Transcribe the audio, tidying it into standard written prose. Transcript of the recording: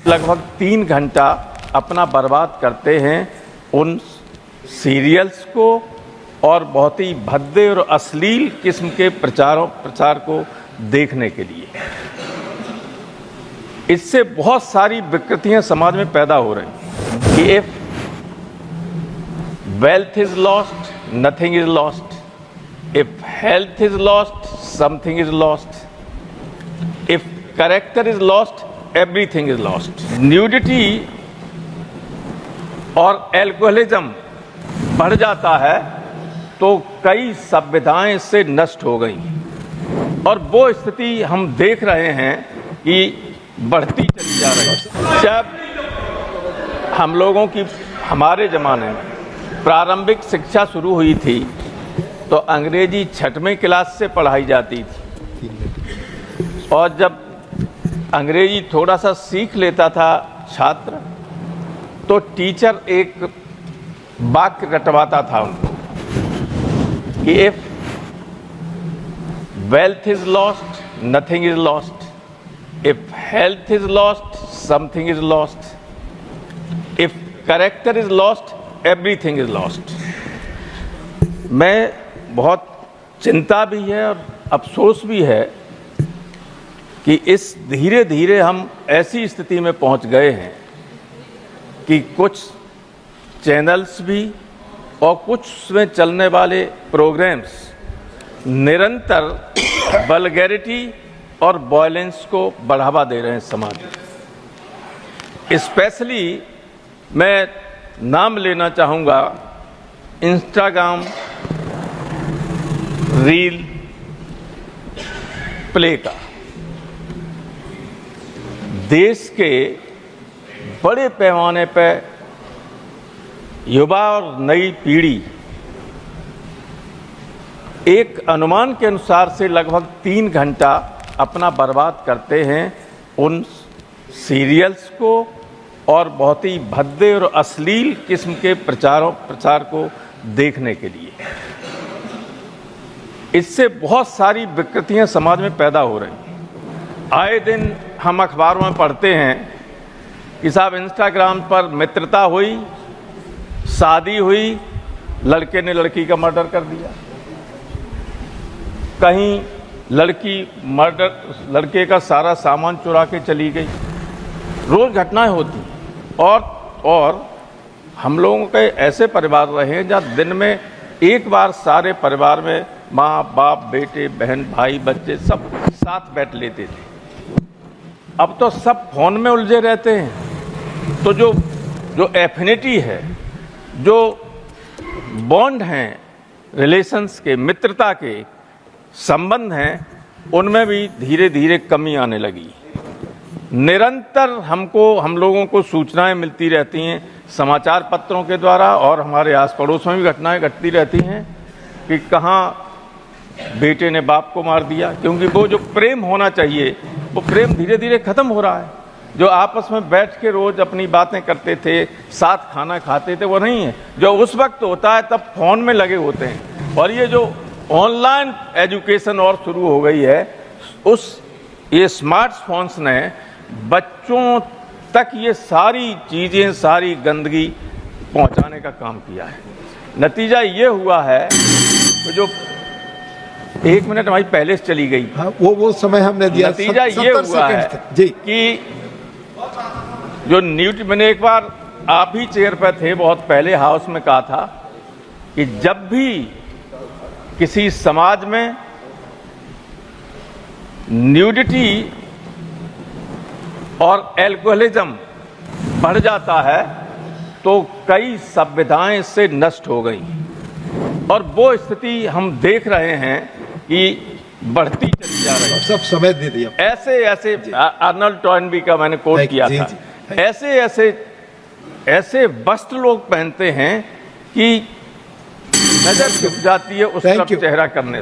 लगभग 3 घंटा अपना बर्बाद करते हैं उन सीरियल्स को और बहुत ही भद्दे और अश्लील किस्म के प्रचार को देखने के लिए। इससे बहुत सारी विकृतियां समाज में पैदा हो रही हैं कि if wealth is lost, nothing is lost, if health is lost, something is lost, if character is lost, everything is lost. Nudity और एल्कोहलिज्म बढ़ जाता है तो कई सभ्यताएं इससे नष्ट हो गई और वो स्थिति हम देख रहे हैं कि बढ़ती चली जा रही है। जब हम लोगों की हमारे ज़माने में प्रारंभिक शिक्षा शुरू हुई थी तो अंग्रेजी 6वीं क्लास से पढ़ाई जाती थी और जब अंग्रेजी थोड़ा सा सीख लेता था छात्र तो टीचर एक वाक्य रटवाता था उनको कि if wealth is lost, nothing is lost, if health is lost, something is lost, if character is lost, everything is lost. मैं बहुत चिंता भी है और अफसोस भी है कि इस धीरे धीरे हम ऐसी स्थिति में पहुंच गए हैं कि कुछ चैनल्स भी और कुछ में चलने वाले प्रोग्राम्स निरंतर वल्गैरिटी और वॉयलेंस को बढ़ावा दे रहे हैं समाज में। स्पेशली मैं नाम लेना चाहूँगा इंस्टाग्राम रील प्ले का। देश के बड़े पैमाने पर युवा और नई पीढ़ी एक अनुमान के अनुसार से लगभग 3 घंटा अपना बर्बाद करते हैं उन सीरियल्स को और बहुत ही भद्दे और अश्लील किस्म के प्रचार को देखने के लिए। इससे बहुत सारी विकृतियां समाज में पैदा हो रही हैं। आए दिन हम अखबारों में पढ़ते हैं कि साहब इंस्टाग्राम पर मित्रता हुई, शादी हुई, लड़के ने लड़की का मर्डर कर दिया, कहीं लड़के का सारा सामान चुरा के चली गई। रोज घटनाएं होती और हम लोगों के ऐसे परिवार रहे हैं जहाँ दिन में एक बार सारे परिवार में माँ बाप बेटे बहन भाई बच्चे सब साथ बैठ लेते थे। अब तो सब फोन में उलझे रहते हैं। तो जो एफिनिटी है, जो बॉन्ड हैं, रिलेशंस के, मित्रता के संबंध हैं, उनमें भी धीरे धीरे कमी आने लगी। निरंतर हम लोगों को सूचनाएं मिलती रहती हैं समाचार पत्रों के द्वारा और हमारे आस पड़ोस में भी घटनाएं घटती रहती हैं कि कहाँ बेटे ने बाप को मार दिया, क्योंकि वो जो प्रेम होना चाहिए वो प्रेम धीरे धीरे खत्म हो रहा है। जो आपस में बैठ के रोज अपनी बातें करते थे, साथ खाना खाते थे, वो नहीं है। जो उस वक्त होता है तब फोन में लगे होते हैं। और ये जो ऑनलाइन एजुकेशन और शुरू हो गई है, ये स्मार्टफोन्स ने बच्चों तक ये सारी चीजें, सारी गंदगी पहुंचाने का काम किया है। नतीजा ये हुआ है तो जो 1 मिनट हमारी पहले से चली गई। हाँ, वो समय हमने दिया। नतीजा ये हुआ है जी कि जो मैंने एक बार आप ही चेयर पर थे बहुत पहले हाउस में कहा था कि जब भी किसी समाज में न्यूडिटी और एल्कोहलिज्म बढ़ जाता है तो कई सभ्यताएं इससे नष्ट हो गई और वो स्थिति हम देख रहे हैं कि बढ़ती चली जा रही है। सब समय दे दिया। ऐसे आर्नल्ड टॉयनबी का मैंने कोट किया था। ऐसे वस्त्र लोग पहनते हैं कि नजर झुक जाती है उस तरफ चेहरा करने से।